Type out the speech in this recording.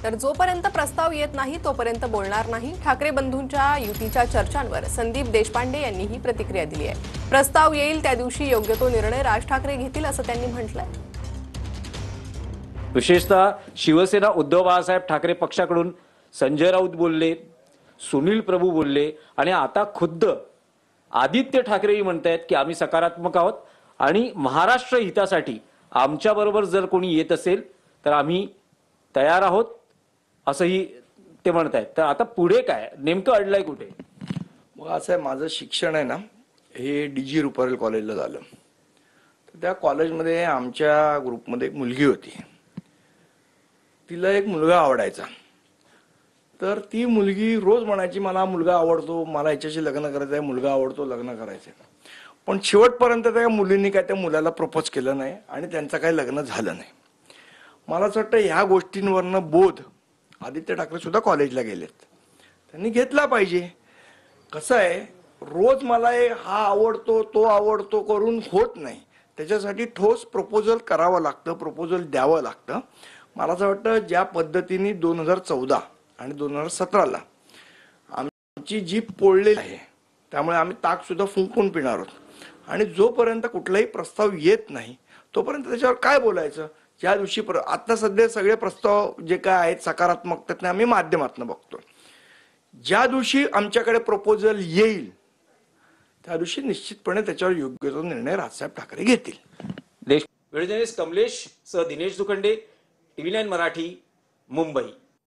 तर जोपर्यंत प्रस्ताव येत नाही तोपर्यंत बोलणार नाही, ठाकरे बंधूंच्या युतीच्या चर्चांवर संदीप देशपांडे यांनी ही प्रतिक्रिया दिली आहे। प्रस्ताव येईल त्या दिवशी योग्य तो निर्णय राज ठाकरे घेतील असं त्यांनी म्हटलंय। विशेषतः शिवसेना उद्धव बाळासाहेब ठाकरे पक्षाकडून संजय राऊत बोलले, सुनील प्रभू बोलले आणि आता खुद्द आदित्य ठाकरेही म्हणतायत की आम्ही सकारात्मक आहोत आणि महाराष्ट्र हितासाठी आमच्या बरोबर जर कोणी येत असेल तर आम्ही तयार आहोत असंही ते म्हणतायत। तर आता पुढे काय नेमकं अडलंय कुठे? मग असं आहे, माझं शिक्षण आहे ना हे डीजी रुपारेल कॉलेजला झालं। तर त्या कॉलेजमध्ये आमच्या ग्रुपमध्ये एक मुलगी होती, तिला एक मुलगा आवडायचा। तर ती मुलगी रोज म्हणायची मला मुलगा आवडतो, मला याच्याशी लग्न करायचं आहे, मुलगा आवडतो, लग्न करायचं आहे। पण शेवटपर्यंत त्या मुलींनी काय त्या मुलाला प्रपोज केलं नाही आणि त्यांचं काही लग्न झालं नाही। मला असं वाटतं ह्या गोष्टींवरनं बोध आदित्य ठाकरे सुद्धा कॉलेजला गेलेत, त्यांनी घेतला पाहिजे। कसं आहे, रोज मला हा आवडतो तो आवडतो करून होत नाही, त्याच्यासाठी ठोस प्रपोजल करावं लागतं, प्रपोजल द्यावं लागतं। मला असं वाटतं ज्या पद्धतीने 2014 आणि 2017ला आमची जीभ पोळलेली आहे, त्यामुळे आम्ही ताक सुद्धा फुंकून पिणार आहोत आणि जोपर्यंत कुठलाही प्रस्ताव येत नाही तोपर्यंत त्याच्यावर काय बोलायचं। ज्या दिवशी आता सध्या सगळे प्रस्ताव जे काय आहेत सकारात्मक त्यातनं आम्ही माध्यमातून बघतो। ज्या दिवशी आमच्याकडे प्रपोजल येईल त्या दिवशी निश्चितपणे त्याच्यावर योग्य तो निर्णय राजसाहेब ठाकरे घेतील। वेळ जर्नलिस्ट कमलेश सह दिनेश दुखंडे, TV9 मराठी, मुंबई।